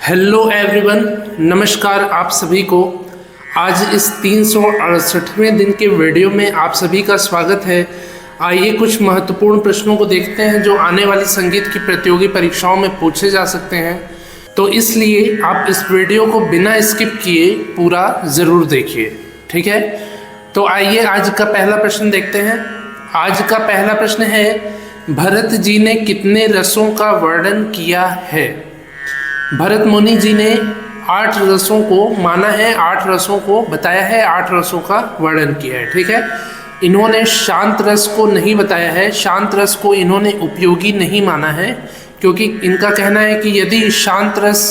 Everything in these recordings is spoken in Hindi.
हेलो एवरीवन, नमस्कार आप सभी को। आज इस 368वें दिन के वीडियो में आप सभी का स्वागत है। आइए कुछ महत्वपूर्ण प्रश्नों को देखते हैं जो आने वाली संगीत की प्रतियोगी परीक्षाओं में पूछे जा सकते हैं। तो इसलिए आप इस वीडियो को बिना स्किप किए पूरा ज़रूर देखिए, ठीक है। तो आइए आज का पहला प्रश्न देखते हैं। आज का पहला प्रश्न है, भरत जी ने कितने रसों का वर्णन किया है? भरत मुनि जी ने 8 रसों को माना है, 8 रसों को बताया है, 8 रसों का वर्णन किया है, ठीक है। इन्होंने शांत रस को नहीं बताया है, शांत रस को इन्होंने उपयोगी नहीं माना है, क्योंकि इनका कहना है कि यदि शांत रस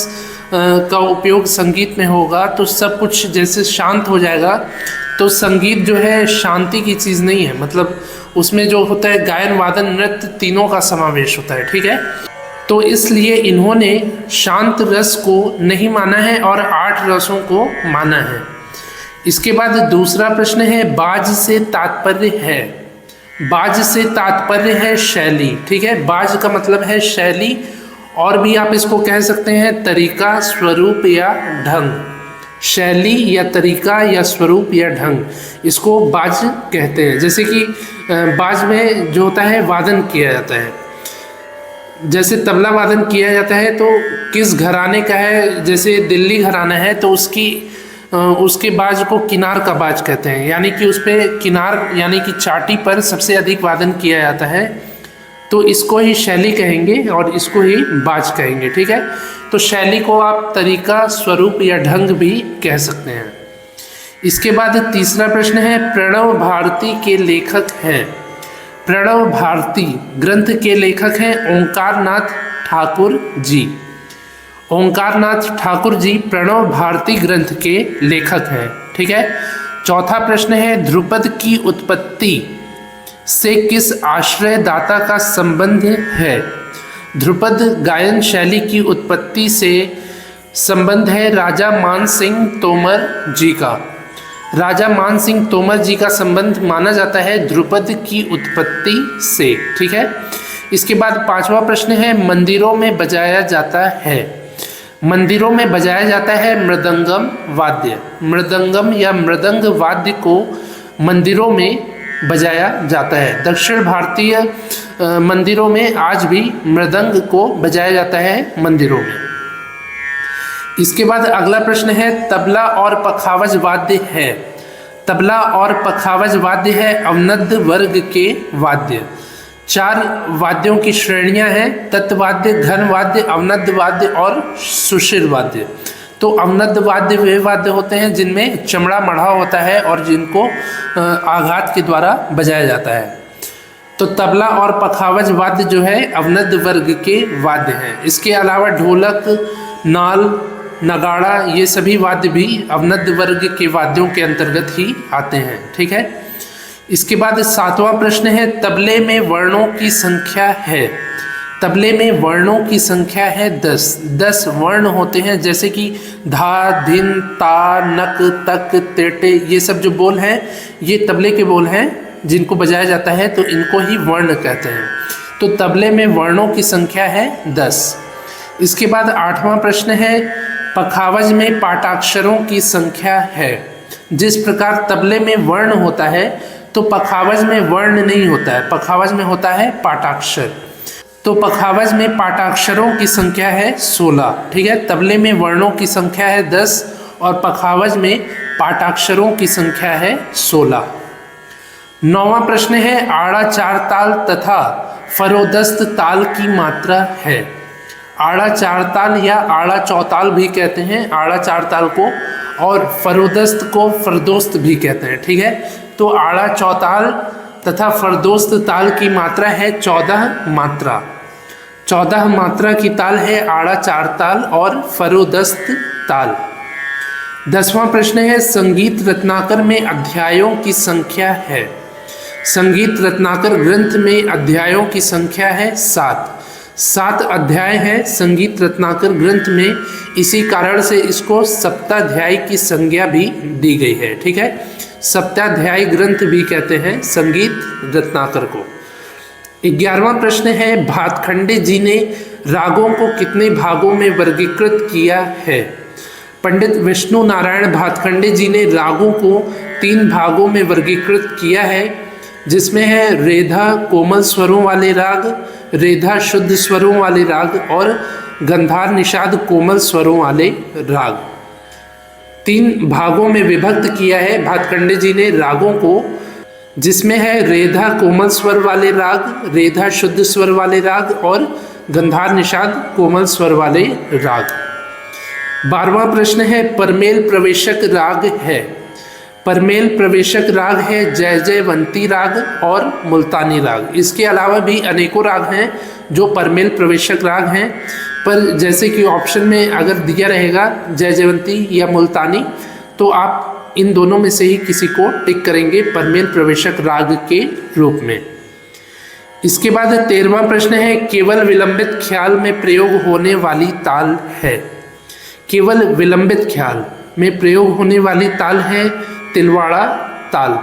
का उपयोग संगीत में होगा तो सब कुछ जैसे शांत हो जाएगा। तो संगीत जो है शांति की चीज़ नहीं है, मतलब उसमें जो होता है गायन वादन नृत्य तीनों का समावेश होता है, ठीक है। तो इसलिए इन्होंने शांत रस को नहीं माना है और 8 रसों को माना है। इसके बाद दूसरा प्रश्न है, बाज से तात्पर्य है? बाज से तात्पर्य है शैली, ठीक है। बाज का मतलब है शैली, और भी आप इसको कह सकते हैं तरीका, स्वरूप या ढंग। शैली या तरीका या स्वरूप या ढंग, इसको बाज कहते हैं। जैसे कि बाज में जो होता है वादन किया जाता है, जैसे तबला वादन किया जाता है तो किस घराने का है, जैसे दिल्ली घराना है तो उसके बाज को किनार का बाज कहते हैं, यानी कि उस पर किनार यानी कि चाटी पर सबसे अधिक वादन किया जाता है, तो इसको ही शैली कहेंगे और इसको ही बाज कहेंगे, ठीक है। तो शैली को आप तरीका, स्वरूप या ढंग भी कह सकते हैं। इसके बाद तीसरा प्रश्न है, प्रणव भारती के लेखक हैं? प्रणव भारती ग्रंथ के लेखक हैं ओंकार नाथ ठाकुर जी। ओंकार नाथ ठाकुर जी प्रणव भारती ग्रंथ के लेखक हैं, ठीक है। चौथा प्रश्न है, ध्रुपद की उत्पत्ति से किस आश्रयदाता का संबंध है? ध्रुपद गायन शैली की उत्पत्ति से संबंध है राजा मान सिंह तोमर जी का। राजा मान सिंह तोमर जी का संबंध माना जाता है ध्रुपद की उत्पत्ति से, ठीक है। इसके बाद पांचवा प्रश्न है, मंदिरों में बजाया जाता है? मंदिरों में बजाया जाता है मृदंगम वाद्य। मृदंगम या मृदंग वाद्य को मंदिरों में बजाया जाता है। दक्षिण भारतीय मंदिरों में आज भी मृदंग को बजाया जाता है मंदिरों में। इसके बाद अगला प्रश्न है, तबला और पखावज वाद्य है? तबला और पखावज वाद्य है अवनद्ध वर्ग के वाद्य। 4 वाद्यों की श्रेणियां हैं, तत्वाद्य, घन वाद्य, अवनद्ध वाद्य और सुशिर वाद्य। तो अवनद्ध वाद्य वे वाद्य होते हैं जिनमें चमड़ा मढ़ा होता है और जिनको आघात के द्वारा बजाया जाता है। तो तबला और पखावज वाद्य जो है अवनद्ध वर्ग के वाद्य हैं। इसके अलावा ढोलक, नाल, नगाड़ा, ये सभी वाद्य भी अवनद्ध वर्ग के वाद्यों के अंतर्गत ही आते हैं, ठीक है। इसके बाद 7वां प्रश्न है, तबले में वर्णों की संख्या है? तबले में वर्णों की संख्या है 10। 10 वर्ण होते हैं, जैसे कि धा, धिन, ता, नक, तक, तेटे, ये सब जो बोल हैं ये तबले के बोल हैं जिनको बजाया जाता है, तो इनको ही वर्ण कहते हैं। तो तबले में वर्णों की संख्या है 10। इसके बाद 8वां प्रश्न है, पखावज में पाठाक्षरों की संख्या है? जिस प्रकार तबले में वर्ण होता है तो पखावज में वर्ण नहीं होता है, पखावज में होता है पाठाक्षर। तो पखावज में पाठाक्षरों की संख्या है 16, ठीक है। तबले में वर्णों की संख्या है 10 और पखावज में पाठाक्षरों की संख्या है 16। 9वां प्रश्न है, आड़ा 4 ताल तथा फरोदस्त ताल की मात्रा है? आड़ा 4 ताल या आड़ा चौताल भी कहते हैं आड़ा 4 ताल को, और फरोदस्त को फरदोस्त भी कहते हैं, ठीक है। तो आड़ा चौताल तथा फरदोस्त ताल की मात्रा है 14 मात्रा। 14 मात्रा की ताल है आड़ा 4 ताल और फरोदस्त ताल। 10वां प्रश्न है, संगीत रत्नाकर में अध्यायों की संख्या है? संगीत रत्नाकर ग्रंथ में अध्यायों की संख्या है 7 अध्याय है संगीत रत्नाकर ग्रंथ में, इसी कारण से इसको सप्ताध्यायी की संज्ञा भी दी गई है, ठीक है। सप्ताध्यायी ग्रंथ भी कहते हैं संगीत रत्नाकर को। 11वां प्रश्न है, भातखंडे जी ने रागों को कितने भागों में वर्गीकृत किया है? पंडित विष्णु नारायण भातखंडे जी ने रागों को 3 भागों में वर्गीकृत किया है, जिसमें है रेधा कोमल स्वरों वाले राग, रेधा शुद्ध स्वरों वाले राग और गंधार निषाद कोमल स्वरों वाले राग। 3 भागों में विभक्त किया है भातखंडे जी ने रागों को, जिसमें है रेधा कोमल स्वर वाले राग, रेधा शुद्ध स्वर वाले राग और गंधार निषाद कोमल स्वर वाले राग। 12वां प्रश्न है परमेल प्रवेशक राग है। परमेल प्रवेशक राग है जय जयवंती राग और मुल्तानी राग। इसके अलावा भी अनेकों राग हैं जो परमेल प्रवेशक राग हैं, पर जैसे कि ऑप्शन में अगर दिया रहेगा जय जयवंती या मुल्तानी, तो आप इन दोनों में से ही किसी को टिक करेंगे परमेल प्रवेशक राग के रूप में। इसके बाद 13वां प्रश्न है केवल विलंबित ख्याल में प्रयोग होने वाली ताल है। केवल विलंबित ख्याल में प्रयोग होने वाली ताल है तिलवाड़ा ताल।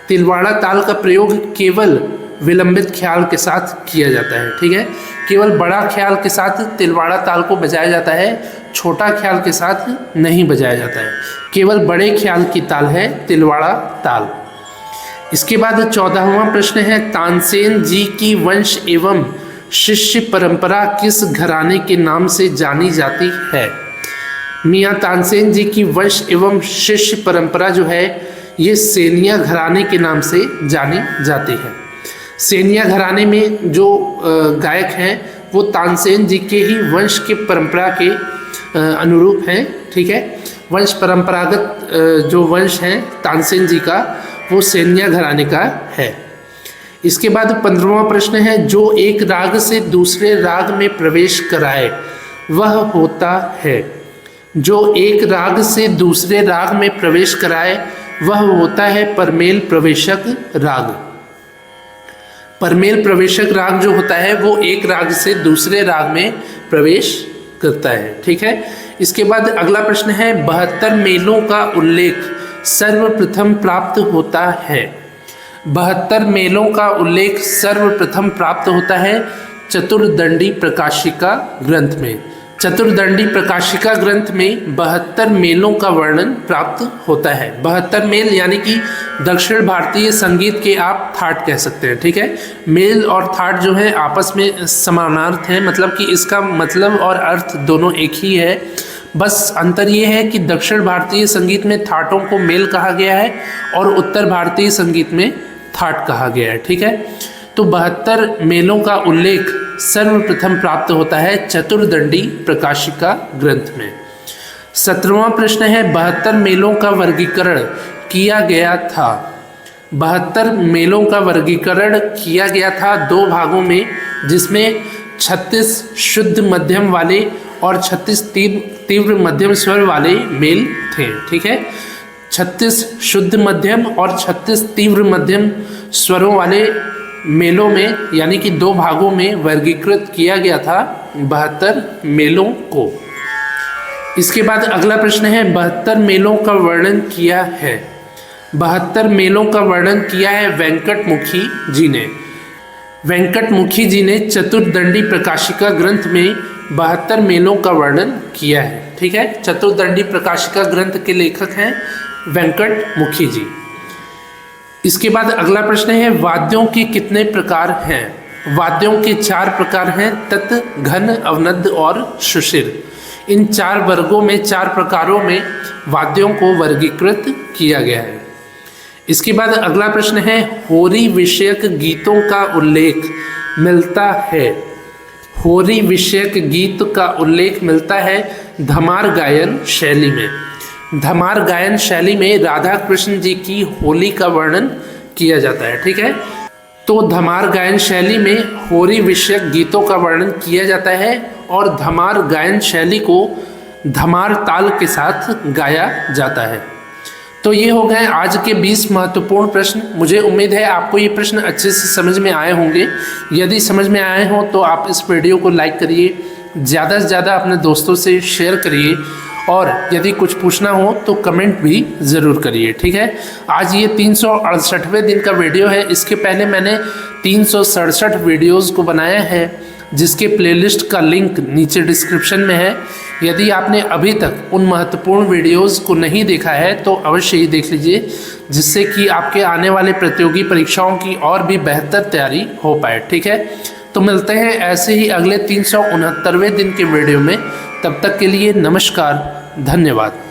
तिलवाड़ा ताल का प्रयोग केवल विलंबित ख्याल के साथ किया जाता है, ठीक है। केवल बड़ा ख्याल के साथ तिलवाड़ा ताल को बजाया जाता है, छोटा ख्याल के साथ नहीं बजाया जाता है। केवल बड़े ख्याल की ताल है तिलवाड़ा ताल। इसके बाद 14वां प्रश्न है तानसेन जी की वंश एवं शिष्य परंपरा किस घराने के नाम से जानी जाती है? मियाँ तानसेन जी की वंश एवं शिष्य परंपरा जो है ये सेनिया घराने के नाम से जानी जाती है। सेनिया घराने में जो गायक हैं वो तानसेन जी के ही वंश के परंपरा के अनुरूप हैं, ठीक है। वंश परंपरागत जो वंश है तानसेन जी का वो सेनिया घराने का है। इसके बाद 15वां प्रश्न है जो एक राग से दूसरे राग में प्रवेश कराए वह होता है। जो एक राग से दूसरे राग में प्रवेश कराए वह होता है परमेल प्रवेशक राग। परमेल प्रवेशक राग जो होता है वो एक राग से दूसरे राग में प्रवेश करता है, ठीक है। इसके बाद अगला प्रश्न है 72 मेलों का उल्लेख सर्वप्रथम प्राप्त होता है। 72 मेलों का उल्लेख सर्वप्रथम प्राप्त होता है चतुर्दंडी प्रकाशिका ग्रंथ में। चतुर्दंडी प्रकाशिका ग्रंथ में 72 मेलों का वर्णन प्राप्त होता है। 72 मेल यानी कि दक्षिण भारतीय संगीत के आप थाट कह सकते हैं, ठीक है। मेल और थाट जो है आपस में समानार्थ है, मतलब कि इसका मतलब और अर्थ दोनों एक ही है। बस अंतर ये है कि दक्षिण भारतीय संगीत में थाटों को मेल कहा गया है और उत्तर भारतीय संगीत में थाट कहा गया है, ठीक है। तो 72 मेलों का उल्लेख सर्वप्रथम प्राप्त होता है चतुर्दंडी प्रकाशिका ग्रंथ में। 17वां प्रश्न है 72 मेलों का वर्गीकरण किया गया था। 72 मेलों का वर्गीकरण किया गया था 2 भागों में, जिसमें 36 शुद्ध मध्यम वाले और 36 तीव्र मध्यम स्वर वाले मेल थे, ठीक है। 36 शुद्ध मध्यम और 36 तीव्र मध्यम स्वरों वाले मेलों में यानी कि 2 भागों में वर्गीकृत किया गया था 72 मेलों को। इसके बाद अगला प्रश्न है 72 मेलों का वर्णन किया है। 72 मेलों का वर्णन किया है वेंकटमुखी जी ने। वेंकटमुखी जी ने चतुर्दंडी प्रकाशिका ग्रंथ में 72 मेलों का वर्णन किया है, ठीक है। चतुर्दंडी प्रकाशिका ग्रंथ के लेखक हैं वेंकटमुखी जी। इसके बाद अगला प्रश्न है वाद्यों के कितने प्रकार हैं? वाद्यों के 4 प्रकार हैं, तत्, घन, अवनद्ध और सुशिर। इन 4 वर्गों में 4 प्रकारों में वाद्यों को वर्गीकृत किया गया है। इसके बाद अगला प्रश्न है होरी विषयक गीतों का उल्लेख मिलता है। होरी विषयक गीत का उल्लेख मिलता है धमार गायन शैली में। धमार गायन शैली में राधा कृष्ण जी की होली का वर्णन किया जाता है, ठीक है। तो धमार गायन शैली में होरी विषयक गीतों का वर्णन किया जाता है और धमार गायन शैली को धमार ताल के साथ गाया जाता है। तो ये हो गए आज के 20 महत्वपूर्ण प्रश्न। मुझे उम्मीद है आपको ये प्रश्न अच्छे से समझ में आए होंगे। यदि समझ में आए हों तो आप इस वीडियो को लाइक करिए, ज़्यादा से ज़्यादा अपने दोस्तों से शेयर करिए और यदि कुछ पूछना हो तो कमेंट भी ज़रूर करिए, ठीक है। आज ये 368वें दिन का वीडियो है। इसके पहले मैंने 367 वीडियोज़ को बनाया है। जिसके प्लेलिस्ट का लिंक नीचे डिस्क्रिप्शन में है। यदि आपने अभी तक उन महत्वपूर्ण वीडियोस को नहीं देखा है तो अवश्य ही देख लीजिए, जिससे कि आपके आने वाले प्रतियोगी परीक्षाओं की और भी बेहतर तैयारी हो पाए। ठीक है, तो मिलते हैं ऐसे ही अगले 369वें दिन के वीडियो में। तब तक के लिए नमस्कार, धन्यवाद।